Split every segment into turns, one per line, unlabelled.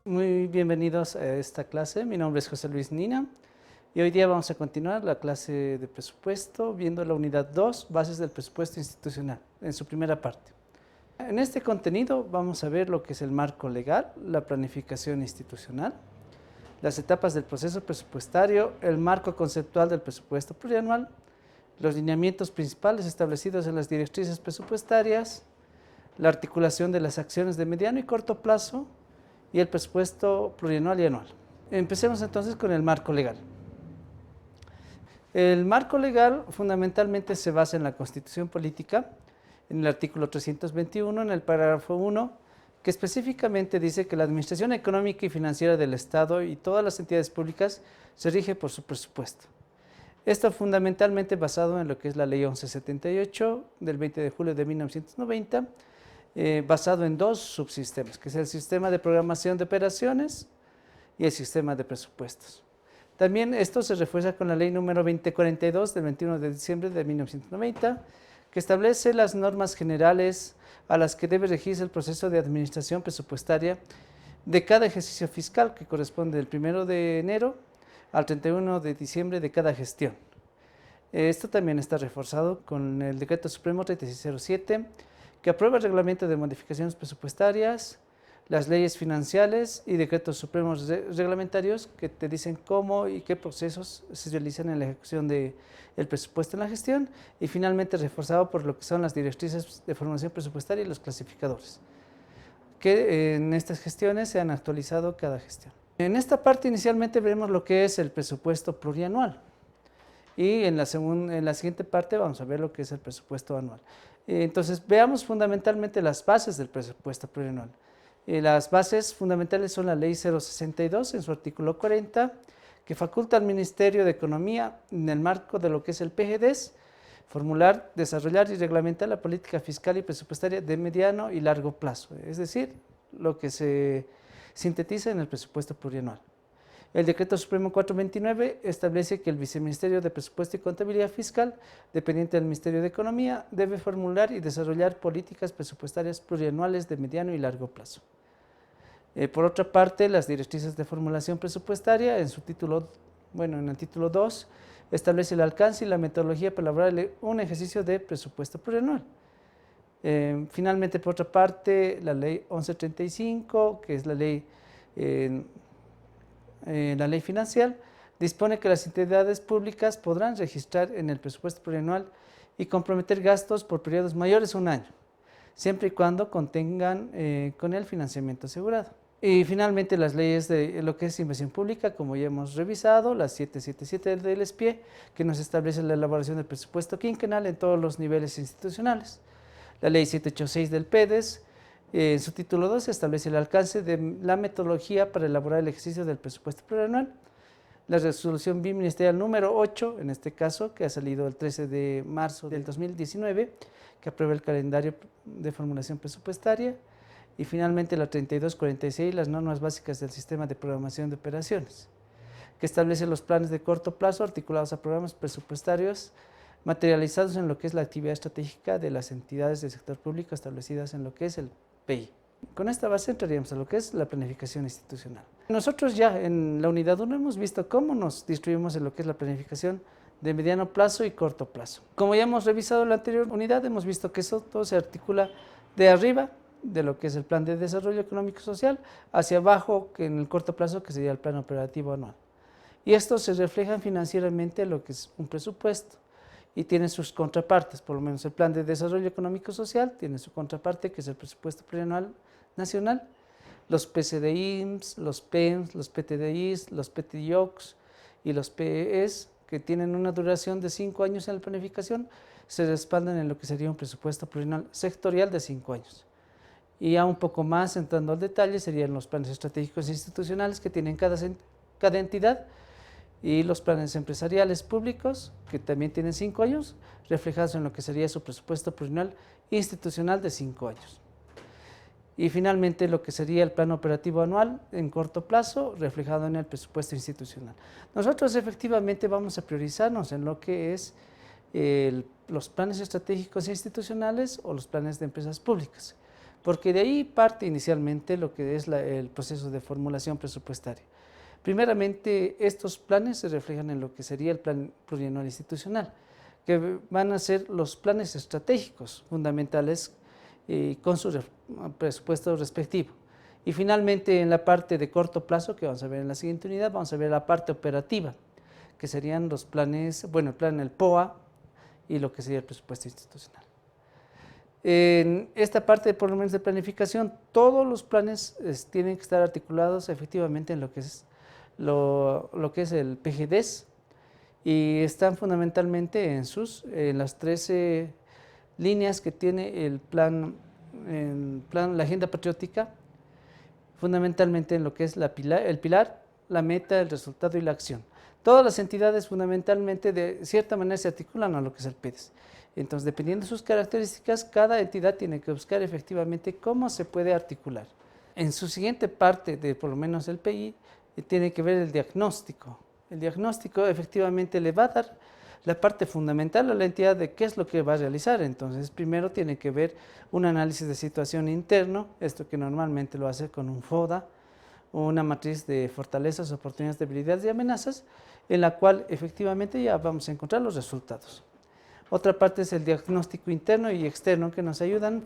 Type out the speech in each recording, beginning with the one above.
Muy bienvenidos a esta clase. Mi nombre es José Luis Nina y hoy día vamos a continuar la clase de presupuesto viendo la unidad 2, bases del presupuesto institucional, en su primera parte. En este contenido vamos a ver lo que es el marco legal, la planificación institucional, las etapas del proceso presupuestario, el marco conceptual del presupuesto plurianual, los lineamientos principales establecidos en las directrices presupuestarias, la articulación de las acciones de mediano y corto plazo y el presupuesto plurianual y anual. Empecemos entonces con el marco legal. El marco legal fundamentalmente se basa en la Constitución Política, en el artículo 321, en el parágrafo 1, que específicamente dice que la administración económica y financiera del Estado y todas las entidades públicas se rige por su presupuesto. Esto fundamentalmente basado en lo que es la Ley 1178 del 20 de julio de 1990, basado en dos subsistemas, que es el sistema de programación de operaciones y el sistema de presupuestos. También esto se refuerza con la Ley número 2042 del 21 de diciembre de 1990, que establece las normas generales a las que debe regirse el proceso de administración presupuestaria de cada ejercicio fiscal, que corresponde del 1 de enero al 31 de diciembre de cada gestión. Esto también está reforzado con el Decreto Supremo 3607, que aprueba el reglamento de modificaciones presupuestarias, las leyes financieras y decretos supremos reglamentarios que te dicen cómo y qué procesos se realizan en la ejecución del presupuesto en la gestión, y finalmente reforzado por lo que son las directrices de formación presupuestaria y los clasificadores, que en estas gestiones se han actualizado cada gestión. En esta parte inicialmente veremos lo que es el presupuesto plurianual y en la siguiente parte vamos a ver lo que es el presupuesto anual. Entonces veamos fundamentalmente las bases del presupuesto plurianual. Las bases fundamentales son la Ley 062 en su artículo 40, que faculta al Ministerio de Economía, en el marco de lo que es el PGDES, formular, desarrollar y reglamentar la política fiscal y presupuestaria de mediano y largo plazo, es decir, lo que se sintetiza en el presupuesto plurianual. El Decreto Supremo 429 establece que el Viceministerio de Presupuesto y Contabilidad Fiscal, dependiente del Ministerio de Economía, debe formular y desarrollar políticas presupuestarias plurianuales de mediano y largo plazo. Por otra parte, las directrices de formulación presupuestaria, en el título 2, establece el alcance y la metodología para elaborar un ejercicio de presupuesto plurianual. Finalmente, por otra parte, la Ley 1135, que es la ley financiera, dispone que las entidades públicas podrán registrar en el presupuesto plurianual y comprometer gastos por periodos mayores a un año, siempre y cuando contengan con el financiamiento asegurado. Y finalmente las leyes de lo que es inversión pública, como ya hemos revisado, la 777 del SPIE, que nos establece la elaboración del presupuesto quinquenal en todos los niveles institucionales. La ley 786 del PEDES, en su título 2 establece el alcance de la metodología para elaborar el ejercicio del presupuesto plurianual. La resolución biministerial número 8, en este caso, que ha salido el 13 de marzo del 2019, que aprueba el calendario de formulación presupuestaria. Y finalmente la 3246, las normas básicas del sistema de programación de operaciones, que establece los planes de corto plazo articulados a programas presupuestarios materializados en lo que es la actividad estratégica de las entidades del sector público establecidas en lo que es el PI. Con esta base entraríamos a lo que es la planificación institucional. Nosotros ya en la unidad 1 hemos visto cómo nos distribuimos en lo que es la planificación de mediano plazo y corto plazo. Como ya hemos revisado en la anterior unidad, hemos visto que eso todo se articula de arriba, de lo que es el plan de desarrollo económico y social, hacia abajo, que en el corto plazo, que sería el plan operativo anual. Y esto se refleja financieramente en lo que es un presupuesto y tiene sus contrapartes. Por lo menos el plan de desarrollo económico y social tiene su contraparte, que es el presupuesto plurianual nacional, los PCDIMS, los PEMS, los PTDIs, los PTIOCs y los PES, que tienen una duración de 5 años en la planificación, se respaldan en lo que sería un presupuesto plurianual sectorial de 5 años. Y ya un poco más, entrando al detalle, serían los planes estratégicos institucionales que tienen cada entidad, y los planes empresariales públicos, que también tienen 5 años, reflejados en lo que sería su presupuesto plurianual institucional de 5 años. Y finalmente lo que sería el plan operativo anual en corto plazo, reflejado en el presupuesto institucional. Nosotros efectivamente vamos a priorizarnos en lo que es los planes estratégicos institucionales o los planes de empresas públicas. porque de ahí parte inicialmente lo que es el proceso de formulación presupuestaria. Primeramente, estos planes se reflejan en lo que sería el plan plurianual institucional, que van a ser los planes estratégicos fundamentales con su presupuesto respectivo. Y finalmente, en la parte de corto plazo, que vamos a ver en la siguiente unidad, vamos a ver la parte operativa, que serían los planes, bueno, el plan, el POA y lo que sería el presupuesto institucional. En esta parte, por lo menos de planificación, todos los planes tienen que estar articulados efectivamente en lo que es el PGDES, y están fundamentalmente en las 13 líneas que tiene el plan, la agenda patriótica, fundamentalmente en lo que es el pilar, la meta, el resultado y la acción. Todas las entidades fundamentalmente de cierta manera se articulan a lo que es el PEDES. Entonces, dependiendo de sus características, cada entidad tiene que buscar efectivamente cómo se puede articular. En su siguiente parte, de por lo menos el PI, tiene que ver el diagnóstico. El diagnóstico efectivamente le va a dar la parte fundamental a la entidad de qué es lo que va a realizar. Entonces, primero tiene que ver un análisis de situación interno, esto que normalmente lo hace con un FODA, una matriz de fortalezas, oportunidades, debilidades y amenazas, en la cual efectivamente ya vamos a encontrar los resultados. Otra parte es el diagnóstico interno y externo, que nos ayudan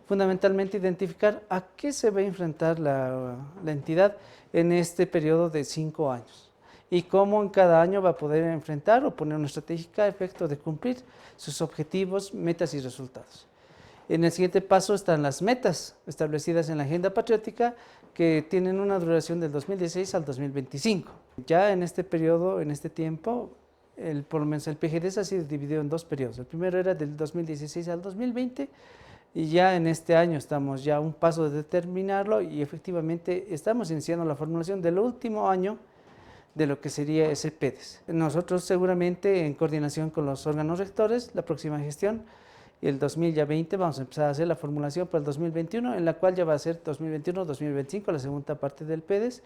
fundamentalmente a identificar a qué se va a enfrentar la entidad en este periodo de 5 años y cómo en cada año va a poder enfrentar o poner una estrategia a efecto de cumplir sus objetivos, metas y resultados. En el siguiente paso están las metas establecidas en la agenda patriótica, que tienen una duración del 2016 al 2025. Ya en este periodo, en este tiempo, por lo menos el PGDES ha sido dividido en 2 periodos. El primero era del 2016 al 2020, y ya en este año estamos ya a un paso de terminarlo, y efectivamente estamos iniciando la formulación del último año de lo que sería ese PEDES. Nosotros seguramente, en coordinación con los órganos rectores, la próxima gestión, el 2020, vamos a empezar a hacer la formulación para el 2021, en la cual ya va a ser 2021-2025 la segunda parte del PEDES,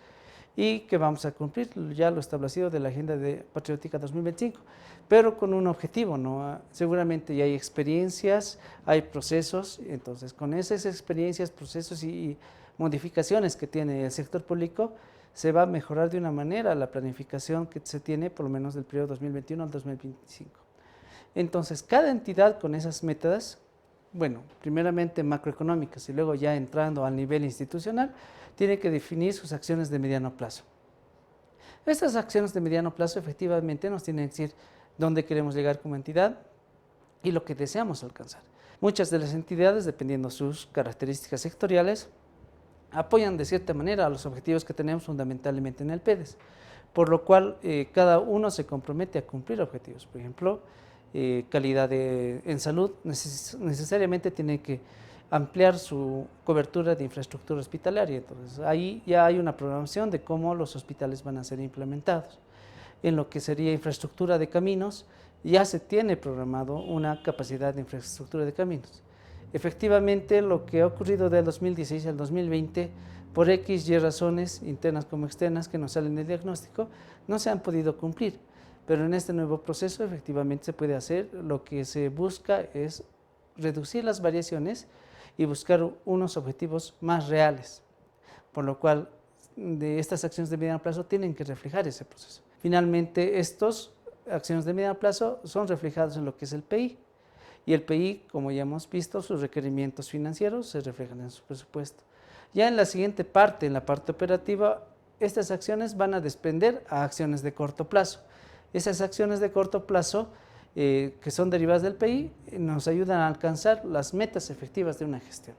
y que vamos a cumplir ya lo establecido de la Agenda Patriótica 2025, pero con un objetivo, ¿no? Seguramente ya hay experiencias, hay procesos, entonces con esas experiencias, procesos y modificaciones que tiene el sector público, se va a mejorar de una manera la planificación que se tiene por lo menos del periodo 2021 al 2025. Entonces, cada entidad con esas metas, bueno, primeramente macroeconómicas y luego ya entrando al nivel institucional, tiene que definir sus acciones de mediano plazo. Estas acciones de mediano plazo efectivamente nos tienen que decir dónde queremos llegar como entidad y lo que deseamos alcanzar. Muchas de las entidades, dependiendo de sus características sectoriales, apoyan de cierta manera a los objetivos que tenemos fundamentalmente en el PEDES, por lo cual cada uno se compromete a cumplir objetivos. Por ejemplo, calidad en salud necesariamente tiene que ampliar su cobertura de infraestructura hospitalaria. Entonces, ahí ya hay una programación de cómo los hospitales van a ser implementados. En lo que sería infraestructura de caminos, ya se tiene programado una capacidad de infraestructura de caminos. Efectivamente, lo que ha ocurrido del 2016 al 2020, por X y razones internas como externas que nos salen del diagnóstico, no se han podido cumplir. Pero en este nuevo proceso efectivamente se puede hacer. Lo que se busca es reducir las variaciones y buscar unos objetivos más reales, por lo cual de estas acciones de mediano plazo tienen que reflejar ese proceso. Finalmente, estas acciones de mediano plazo son reflejadas en lo que es el PI, y el PI, como ya hemos visto, sus requerimientos financieros se reflejan en su presupuesto. Ya en la siguiente parte, en la parte operativa, estas acciones van a desprender a acciones de corto plazo. Esas acciones de corto plazo, que son derivadas del PI, nos ayudan a alcanzar las metas efectivas de una gestión.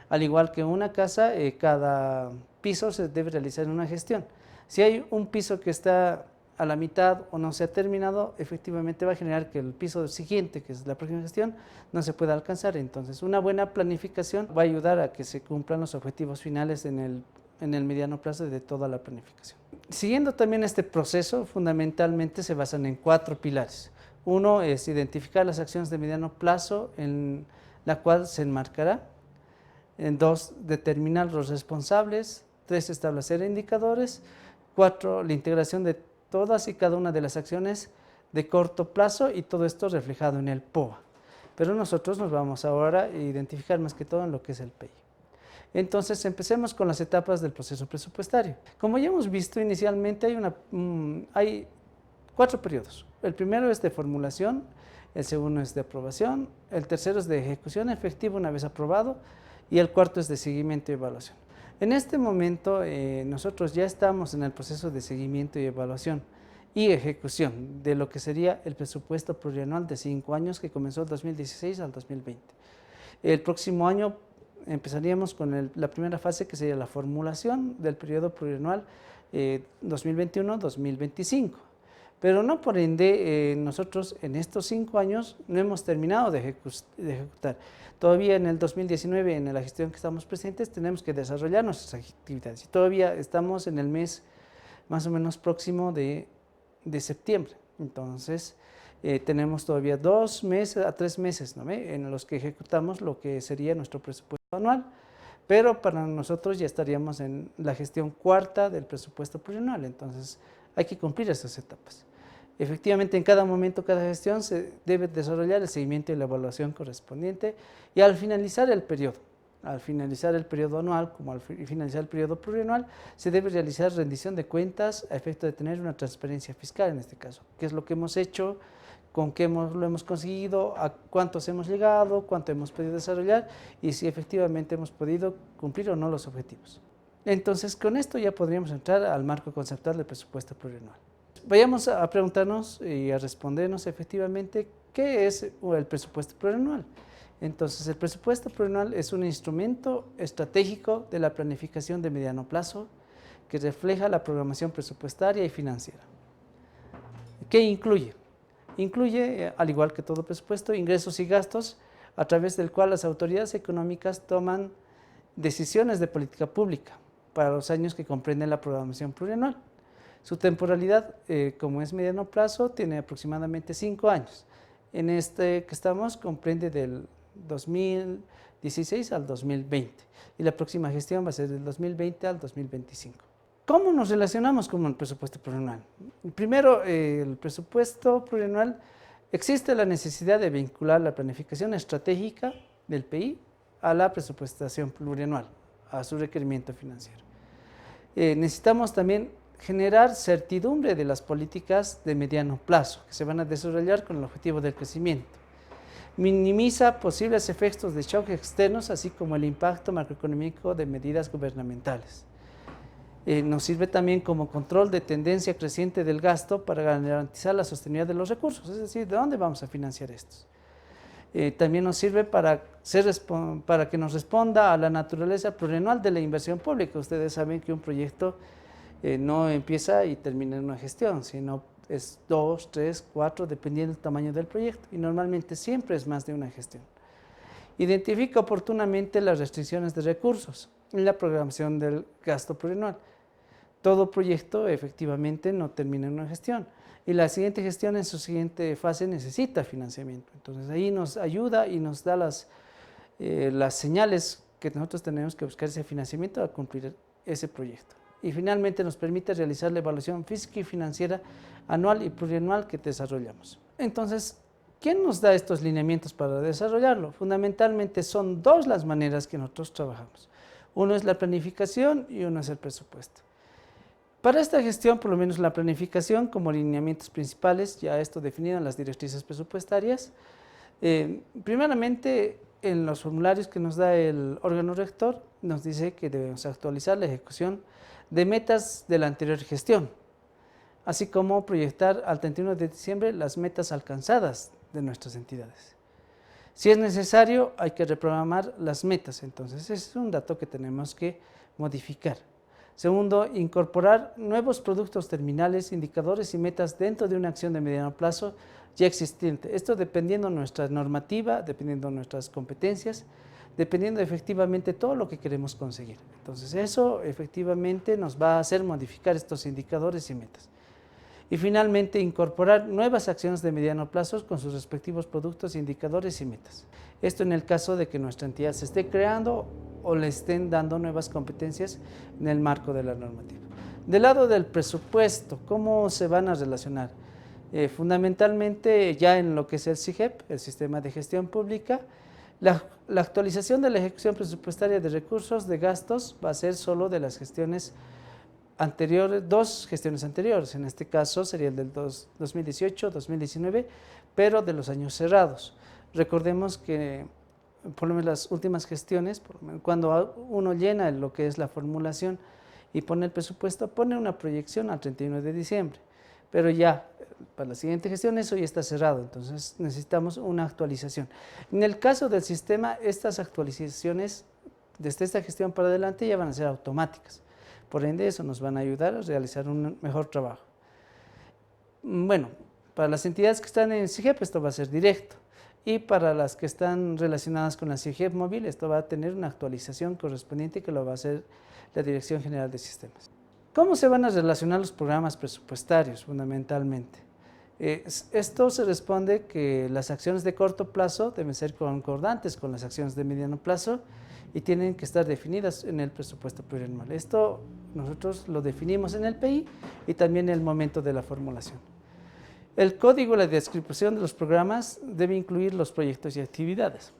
Al igual que una casa, cada piso se debe realizar en una gestión. Si hay un piso que está a la mitad o no se ha terminado, efectivamente va a generar que el piso siguiente, que es la próxima gestión, no se pueda alcanzar. Entonces, una buena planificación va a ayudar a que se cumplan los objetivos finales en el mediano plazo de toda la planificación. Siguiendo también este proceso, fundamentalmente se basan en 4 pilares. Uno es identificar las acciones de mediano plazo en la cual se enmarcará. En 2, determinar los responsables. 3, establecer indicadores. 4, la integración de todas y cada una de las acciones de corto plazo, y todo esto reflejado en el POA. pero nosotros nos vamos ahora a identificar más que todo en lo que es el PEI. Entonces, empecemos con las etapas del proceso presupuestario. Como ya hemos visto inicialmente, hay 4 periodos. El primero es de formulación, el segundo es de aprobación, el tercero es de ejecución efectiva una vez aprobado y el cuarto es de seguimiento y evaluación. En este momento nosotros ya estamos en el proceso de seguimiento y evaluación y ejecución de lo que sería el presupuesto plurianual de 5 años que comenzó del 2016 al 2020. El próximo año empezaríamos con la primera fase, que sería la formulación del periodo plurianual 2021-2025. Pero no por ende nosotros en estos 5 años no hemos terminado de ejecutar. Todavía en el 2019, en la gestión que estamos presentes, tenemos que desarrollar nuestras actividades. Y todavía estamos en el mes más o menos próximo de septiembre. Entonces, tenemos todavía 2 meses a 3 meses, ¿no?, en los que ejecutamos lo que sería nuestro presupuesto anual, pero para nosotros ya estaríamos en la gestión cuarta del presupuesto plurianual. Entonces, hay que cumplir esas etapas. Efectivamente, en cada momento, cada gestión se debe desarrollar el seguimiento y la evaluación correspondiente, y al finalizar el periodo anual, como al finalizar el periodo plurianual, se debe realizar rendición de cuentas a efecto de tener una transparencia fiscal en este caso. ¿Qué es lo que hemos hecho? ¿Con qué lo hemos conseguido? ¿A cuántos hemos llegado? ¿Cuánto hemos podido desarrollar? Y si efectivamente hemos podido cumplir o no los objetivos. Entonces, con esto ya podríamos entrar al marco conceptual del presupuesto plurianual. Vayamos a preguntarnos y a respondernos efectivamente qué es el presupuesto plurianual. Entonces, el presupuesto plurianual es un instrumento estratégico de la planificación de mediano plazo que refleja la programación presupuestaria y financiera. ¿Qué incluye? Incluye, al igual que todo presupuesto, ingresos y gastos a través del cual las autoridades económicas toman decisiones de política pública para los años que comprenden la programación plurianual. Su temporalidad, como es mediano plazo, tiene aproximadamente 5 años. En este que estamos comprende del 2016 al 2020 y la próxima gestión va a ser del 2020 al 2025. ¿Cómo nos relacionamos con el presupuesto plurianual? Primero, el presupuesto plurianual, existe la necesidad de vincular la planificación estratégica del PI a la presupuestación plurianual, a su requerimiento financiero. Necesitamos también generar certidumbre de las políticas de mediano plazo que se van a desarrollar con el objetivo del crecimiento. Minimiza posibles efectos de choque externos, así como el impacto macroeconómico de medidas gubernamentales. Nos sirve también como control de tendencia creciente del gasto para garantizar la sostenibilidad de los recursos, es decir, ¿de dónde vamos a financiar estos? También nos sirve para que nos responda a la naturaleza plurianual de la inversión pública. Ustedes saben que un proyecto no empieza y termina en una gestión, sino es 2, 3, 4, dependiendo del tamaño del proyecto, y normalmente siempre es más de una gestión. Identifica oportunamente las restricciones de recursos en la programación del gasto plurianual. Todo proyecto efectivamente no termina en una gestión, y la siguiente gestión en su siguiente fase necesita financiamiento. Entonces ahí nos ayuda y nos da las señales que nosotros tenemos que buscar ese financiamiento a cumplir ese proyecto. Y finalmente nos permite realizar la evaluación física y financiera anual y plurianual que desarrollamos. Entonces, ¿quién nos da estos lineamientos para desarrollarlo? Fundamentalmente son 2 las maneras que nosotros trabajamos. Uno es la planificación y uno es el presupuesto. Para esta gestión, por lo menos la planificación como lineamientos principales, ya esto definido en las directrices presupuestarias. Primeramente, en los formularios que nos da el órgano rector, nos dice que debemos actualizar la ejecución de metas de la anterior gestión, así como proyectar al 31 de diciembre las metas alcanzadas de nuestras entidades. Si es necesario, hay que reprogramar las metas, entonces ese es un dato que tenemos que modificar. Segundo, incorporar nuevos productos terminales, indicadores y metas dentro de una acción de mediano plazo ya existente. Esto dependiendo de nuestra normativa, dependiendo de nuestras competencias, dependiendo efectivamente de todo lo que queremos conseguir. Entonces eso efectivamente nos va a hacer modificar estos indicadores y metas. Y finalmente, incorporar nuevas acciones de mediano plazo con sus respectivos productos, indicadores y metas. Esto en el caso de que nuestra entidad se esté creando o le estén dando nuevas competencias en el marco de la normativa. Del lado del presupuesto, ¿cómo se van a relacionar? Fundamentalmente ya en lo que es el SIGEP, el Sistema de Gestión Pública, la actualización de la ejecución presupuestaria de recursos de gastos va a ser solo de las gestiones anteriores, 2 gestiones anteriores, en este caso sería el del 2018, 2019, pero de los años cerrados. Recordemos que por lo menos las últimas gestiones, cuando uno llena lo que es la formulación y pone el presupuesto, pone una proyección al 31 de diciembre, pero ya para la siguiente gestión eso ya está cerrado, entonces necesitamos una actualización. En el caso del sistema, estas actualizaciones desde esta gestión para adelante ya van a ser automáticas, por ende eso nos van a ayudar a realizar un mejor trabajo. Bueno, para las entidades que están en el SIGEP esto va a ser directo, y para las que están relacionadas con la SIGEP móvil esto va a tener una actualización correspondiente que lo va a hacer la Dirección General de Sistemas. ¿Cómo se van a relacionar los programas presupuestarios fundamentalmente? Esto se responde que las acciones de corto plazo deben ser concordantes con las acciones de mediano plazo y tienen que estar definidas en el presupuesto plurianual. Esto nosotros lo definimos en el PI y también en el momento de la formulación. El código de la descripción de los programas debe incluir los proyectos y actividades.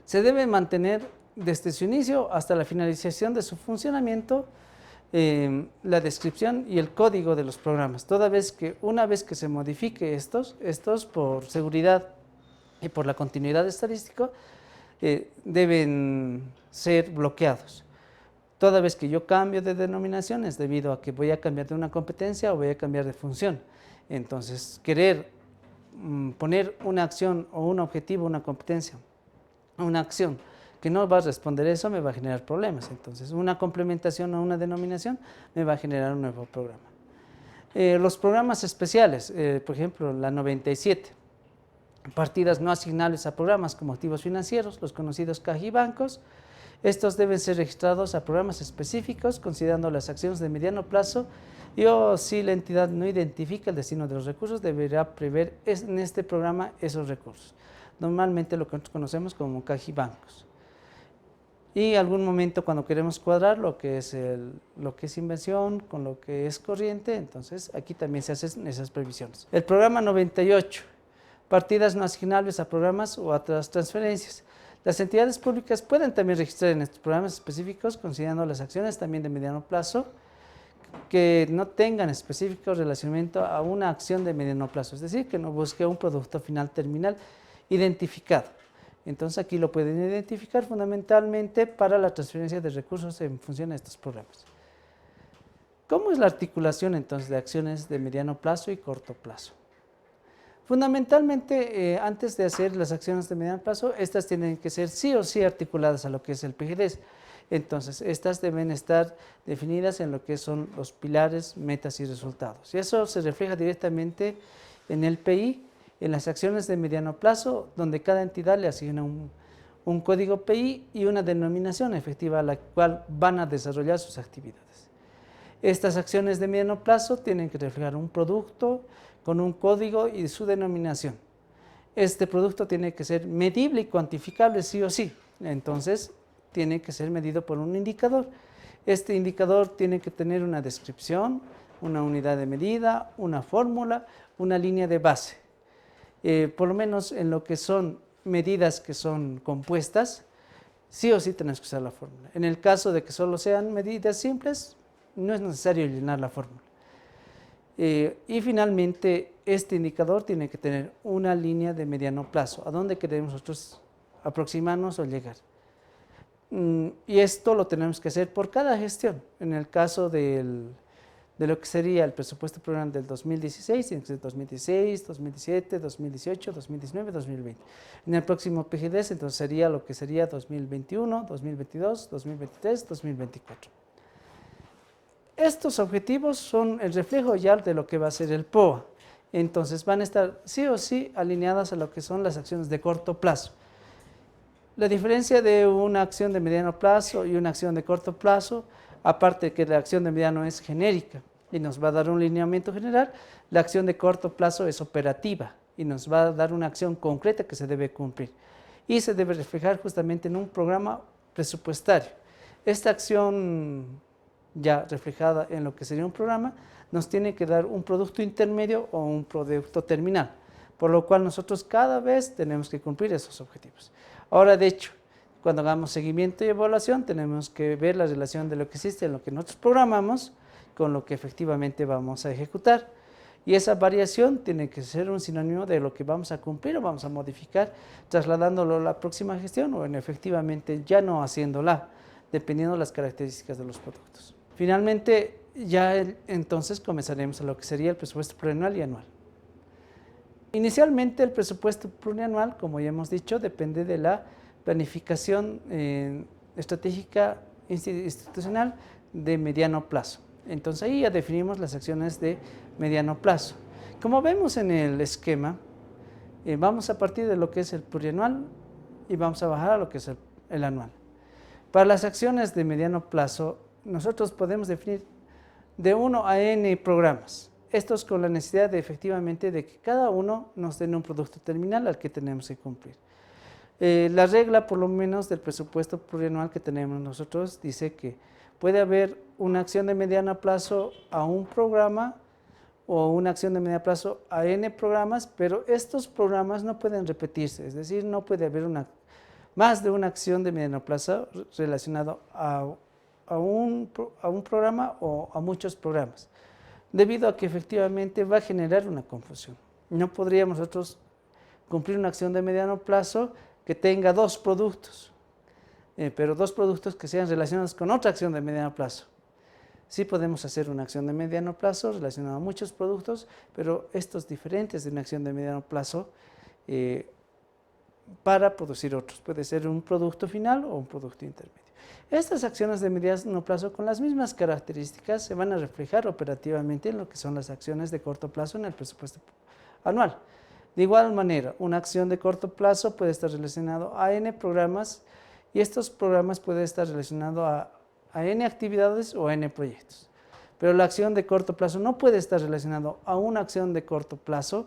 Se debe mantener desde su inicio hasta la finalización de su funcionamiento la descripción y el código de los programas, toda vez que una vez que se modifique estos por seguridad y por la continuidad estadística, deben ser bloqueados. Toda vez que yo cambio de denominación es debido a que voy a cambiar de una competencia o voy a cambiar de función. Entonces, querer poner una acción o un objetivo, una competencia, una acción que no va a responder eso me va a generar problemas. Entonces, una complementación o una denominación me va a generar un nuevo programa. Los programas especiales, por ejemplo, la 97, partidas no asignables a programas como activos financieros, los conocidos cajibancos. Estos deben ser registrados a programas específicos considerando las acciones de mediano plazo y o si la entidad no identifica el destino de los recursos, deberá prever en este programa esos recursos. Normalmente lo que nosotros conocemos como cajibancos. Y en algún momento cuando queremos cuadrar lo que es inversión con lo que es corriente, entonces aquí también se hacen esas previsiones. El programa 98, partidas no asignables a programas o a otras transferencias. Las entidades públicas pueden también registrar en estos programas específicos considerando las acciones también de mediano plazo que no tengan específico relacionamiento a una acción de mediano plazo, es decir, que no busque un producto final terminal identificado. Entonces aquí lo pueden identificar fundamentalmente para la transferencia de recursos en función de estos programas. ¿Cómo es la articulación entonces de acciones de mediano plazo y corto plazo? Fundamentalmente, antes de hacer las acciones de mediano plazo, estas tienen que ser sí o sí articuladas a lo que es el PGDES. Entonces, estas deben estar definidas en lo que son los pilares, metas y resultados. Y eso se refleja directamente en el PI, en las acciones de mediano plazo, donde cada entidad le asigna un código PI y una denominación efectiva a la cual van a desarrollar sus actividades. Estas acciones de mediano plazo tienen que reflejar un producto con un código y su denominación. Este producto tiene que ser medible y cuantificable sí o sí, entonces tiene que ser medido por un indicador. Este indicador tiene que tener una descripción, una unidad de medida, una fórmula, una línea de base. Por lo menos en lo que son medidas que son compuestas, sí o sí tenemos que usar la fórmula. En el caso de que solo sean medidas simples, no es necesario llenar la fórmula. Y finalmente, este indicador tiene que tener una línea de mediano plazo, a dónde queremos nosotros aproximarnos o llegar. Y esto lo tenemos que hacer por cada gestión. En el caso de lo que sería el presupuesto programa del 2016, tiene que ser 2016, 2017, 2018, 2019, 2020. En el próximo PGDES, entonces sería lo que sería 2021, 2022, 2023, 2024. Estos objetivos son el reflejo ya de lo que va a ser el POA. Entonces van a estar sí o sí alineadas a lo que son las acciones de corto plazo. La diferencia de una acción de mediano plazo y una acción de corto plazo, aparte que la acción de mediano es genérica y nos va a dar un lineamiento general, la acción de corto plazo es operativa y nos va a dar una acción concreta que se debe cumplir y se debe reflejar justamente en un programa presupuestario. Esta acción ya reflejada en lo que sería un programa, nos tiene que dar un producto intermedio o un producto terminal, por lo cual nosotros cada vez tenemos que cumplir esos objetivos. Ahora, de hecho, cuando hagamos seguimiento y evaluación, tenemos que ver la relación de lo que existe en lo que nosotros programamos con lo que efectivamente vamos a ejecutar. Y esa variación tiene que ser un sinónimo de lo que vamos a cumplir o vamos a modificar, trasladándolo a la próxima gestión o efectivamente ya no haciéndola, dependiendo de las características de los productos. Finalmente, ya entonces comenzaremos a lo que sería el presupuesto plurianual y anual. Inicialmente, el presupuesto plurianual, como ya hemos dicho, depende de la planificación estratégica institucional de mediano plazo. Entonces ahí ya definimos las acciones de mediano plazo. Como vemos en el esquema, vamos a partir de lo que es el plurianual y vamos a bajar a lo que es el anual. Para las acciones de mediano plazo, nosotros podemos definir de 1 a n programas. Estos con la necesidad de efectivamente de que cada uno nos den un producto terminal al que tenemos que cumplir. La regla, por lo menos, del presupuesto plurianual que tenemos nosotros dice que puede haber una acción de mediano plazo a un programa o una acción de mediano plazo a n programas, pero estos programas no pueden repetirse, es decir, no puede haber más de una acción de mediano plazo relacionada a un programa o a muchos programas, debido a que efectivamente va a generar una confusión. No podríamos nosotros cumplir una acción de mediano plazo que tenga 2 productos, pero 2 productos que sean relacionados con otra acción de mediano plazo. Sí podemos hacer una acción de mediano plazo relacionada a muchos productos, pero estos diferentes de una acción de mediano plazo para producir otros. Puede ser un producto final o un producto intermedio. Estas acciones de mediano plazo con las mismas características se van a reflejar operativamente en lo que son las acciones de corto plazo en el presupuesto anual. De igual manera, una acción de corto plazo puede estar relacionado a n programas y estos programas pueden estar relacionados a n actividades o a n proyectos. Pero la acción de corto plazo no puede estar relacionada a una acción de corto plazo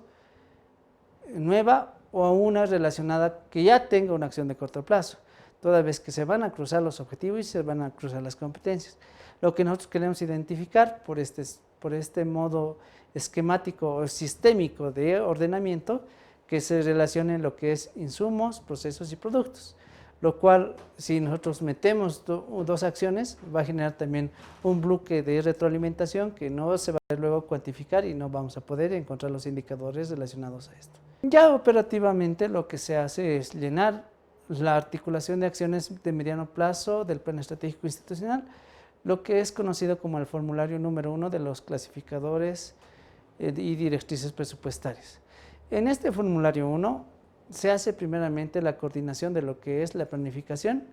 nueva o a una relacionada que ya tenga una acción de corto plazo, toda vez que se van a cruzar los objetivos y se van a cruzar las competencias. Lo que nosotros queremos identificar por este modo esquemático o sistémico de ordenamiento que se relacione lo que es insumos, procesos y productos, lo cual si nosotros metemos 2 acciones va a generar también un bloque de retroalimentación que no se va a luego cuantificar y no vamos a poder encontrar los indicadores relacionados a esto. Ya operativamente lo que se hace es llenar la articulación de acciones de mediano plazo del plan estratégico institucional, lo que es conocido como el formulario número 1 de los clasificadores y directrices presupuestarias. En este formulario 1 se hace primeramente la coordinación de lo que es la planificación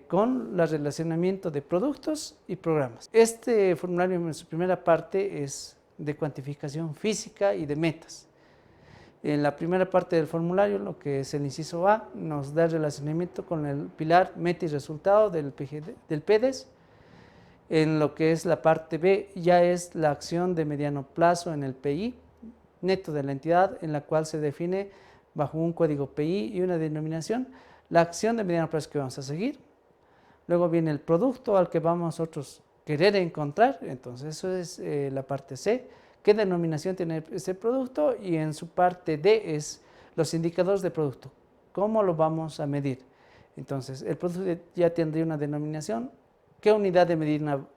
con el relacionamiento de productos y programas. Este formulario en su primera parte es de cuantificación física y de metas. En la primera parte del formulario, lo que es el inciso A, nos da el relacionamiento con el pilar meta y resultado del PDES. En lo que es la parte B, ya es la acción de mediano plazo en el PI neto de la entidad, en la cual se define bajo un código PI y una denominación la acción de mediano plazo que vamos a seguir. Luego viene el producto al que vamos nosotros querer encontrar, entonces eso es la parte C. ¿Qué denominación tiene ese producto? Y en su parte D es los indicadores de producto. ¿Cómo lo vamos a medir? Entonces, el producto ya tendría una denominación. ¿Qué unidad de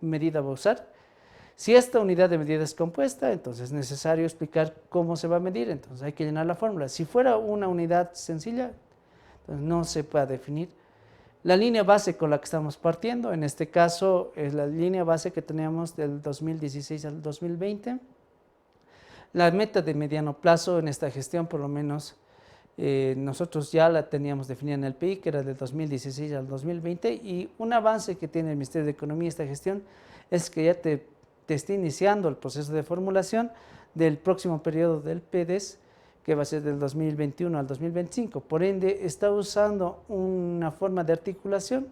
medida va a usar? Si esta unidad de medida es compuesta, entonces es necesario explicar cómo se va a medir, entonces hay que llenar la fórmula. Si fuera una unidad sencilla, entonces no se puede definir. La línea base con la que estamos partiendo, en este caso es la línea base que teníamos del 2016 al 2020. La meta de mediano plazo en esta gestión, por lo menos, nosotros ya la teníamos definida en el PI, que era del 2016 al 2020, y un avance que tiene el Ministerio de Economía esta gestión es que ya te está iniciando el proceso de formulación del próximo periodo del PDES, que va a ser del 2021 al 2025. Por ende, está usando una forma de articulación,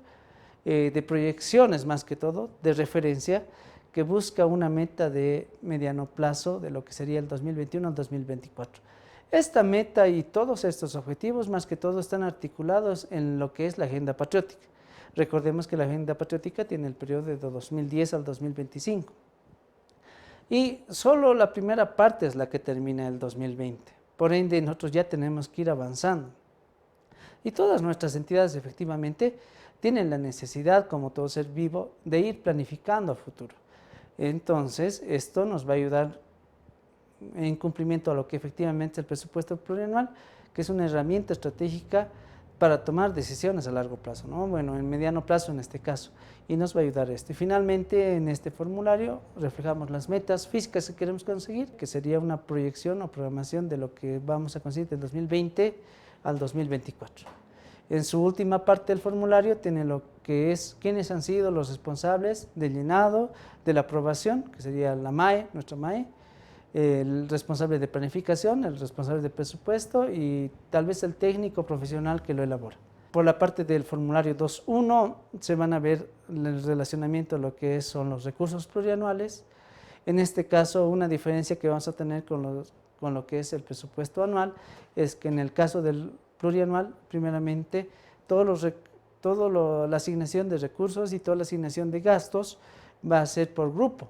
de proyecciones más que todo, de referencia, que busca una meta de mediano plazo de lo que sería el 2021 al 2024. Esta meta y todos estos objetivos, más que todo, están articulados en lo que es la agenda patriótica. Recordemos que la agenda patriótica tiene el periodo de 2010 al 2025. Y solo la primera parte es la que termina el 2020. Por ende, nosotros ya tenemos que ir avanzando. Y todas nuestras entidades efectivamente tienen la necesidad, como todo ser vivo, de ir planificando a futuro. Entonces, esto nos va a ayudar en cumplimiento a lo que efectivamente es el presupuesto plurianual, que es una herramienta estratégica para tomar decisiones a largo plazo, ¿no? Bueno, en mediano plazo en este caso, y nos va a ayudar esto. Y finalmente, en este formulario reflejamos las metas físicas que queremos conseguir, que sería una proyección o programación de lo que vamos a conseguir del 2020 al 2024. En su última parte del formulario tiene lo que es quiénes han sido los responsables del llenado, de la aprobación, que sería la MAE, nuestra MAE, el responsable de planificación, el responsable de presupuesto y tal vez el técnico profesional que lo elabora. Por la parte del formulario 2.1 se van a ver el relacionamiento de lo que son los recursos plurianuales. En este caso, una diferencia que vamos a tener con lo que es el presupuesto anual es que en el caso del plurianual, primeramente, la asignación de recursos y toda la asignación de gastos va a ser por grupo.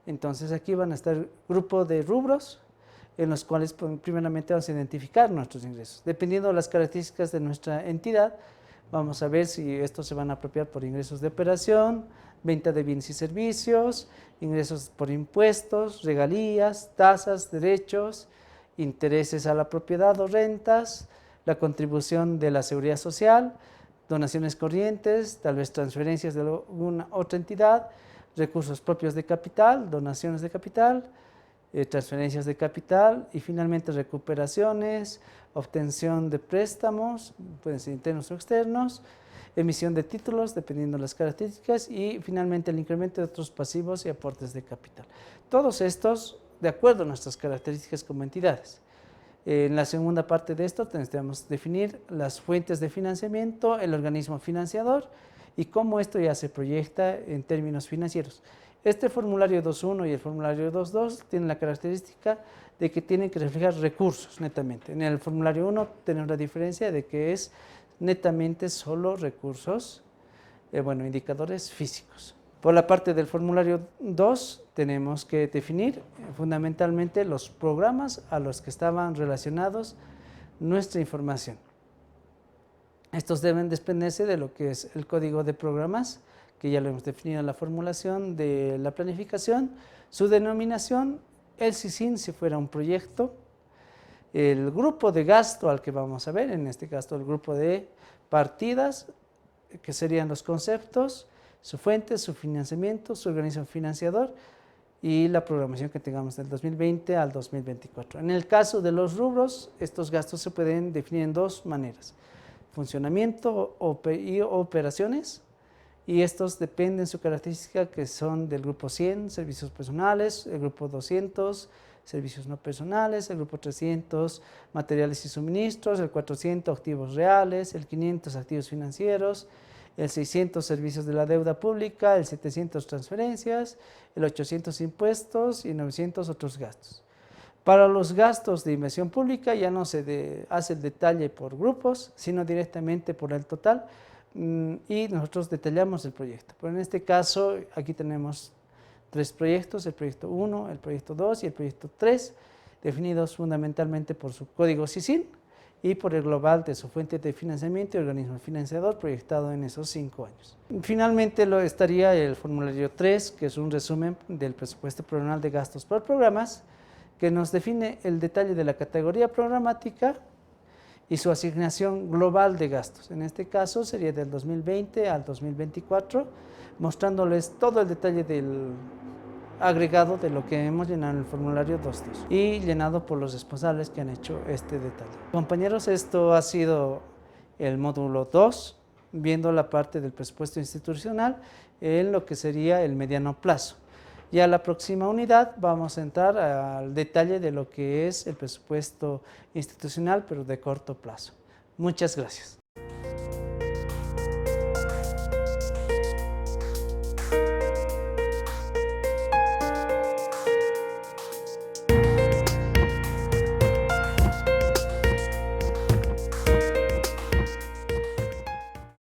Entonces aquí van a estar grupos de rubros en los cuales primeramente vamos a identificar nuestros ingresos. Dependiendo de las características de nuestra entidad, vamos a ver si estos se van a apropiar por ingresos de operación, venta de bienes y servicios, ingresos por impuestos, regalías, tasas, derechos, intereses a la propiedad o rentas, la contribución de la seguridad social, donaciones corrientes, tal vez transferencias de alguna otra entidad, recursos propios de capital, donaciones de capital, transferencias de capital y finalmente recuperaciones, obtención de préstamos, pueden ser internos o externos, emisión de títulos dependiendo de las características y finalmente el incremento de otros pasivos y aportes de capital. Todos estos de acuerdo a nuestras características como entidades. En la segunda parte de esto tenemos que definir las fuentes de financiamiento, el organismo financiador y cómo esto ya se proyecta en términos financieros. Este formulario 2.1 y el formulario 2.2 tienen la característica de que tienen que reflejar recursos netamente. En el formulario 1 tenemos la diferencia de que es netamente solo recursos, indicadores físicos. Por la parte del formulario 2 tenemos que definir fundamentalmente los programas a los que estaban relacionados nuestra información. Estos deben desprenderse de lo que es el código de programas, que ya lo hemos definido en la formulación de la planificación, su denominación, el SISIN si fuera un proyecto, el grupo de gasto al que vamos a ver, en este caso el grupo de partidas, que serían los conceptos, su fuente, su financiamiento, su organismo financiador y la programación que tengamos del 2020 al 2024. En el caso de los rubros, estos gastos se pueden definir en dos maneras: funcionamiento y operaciones, y estos dependen de su característica, que son del grupo 100, servicios personales, el grupo 200, servicios no personales, el grupo 300, materiales y suministros, el 400, activos reales, el 500, activos financieros, el 600, servicios de la deuda pública, el 700, transferencias, el 800, impuestos y 900, otros gastos. Para los gastos de inversión pública ya no se hace el detalle por grupos, sino directamente por el total, y nosotros detallamos el proyecto. Pero en este caso, aquí tenemos tres proyectos: el proyecto 1, el proyecto 2 y el proyecto 3, definidos fundamentalmente por su código SISIN y por el global de su fuente de financiamiento y organismo financiador proyectado en esos 5 años. Finalmente estaría el formulario 3, que es un resumen del presupuesto plurianual de gastos por programas, que nos define el detalle de la categoría programática y su asignación global de gastos. En este caso sería del 2020 al 2024, mostrándoles todo el detalle del agregado de lo que hemos llenado en el formulario 2.2 y llenado por los responsables que han hecho este detalle. Compañeros, esto ha sido el módulo 2, viendo la parte del presupuesto institucional en lo que sería el mediano plazo. Ya la próxima unidad vamos a entrar al detalle de lo que es el presupuesto institucional, pero de corto plazo. Muchas gracias.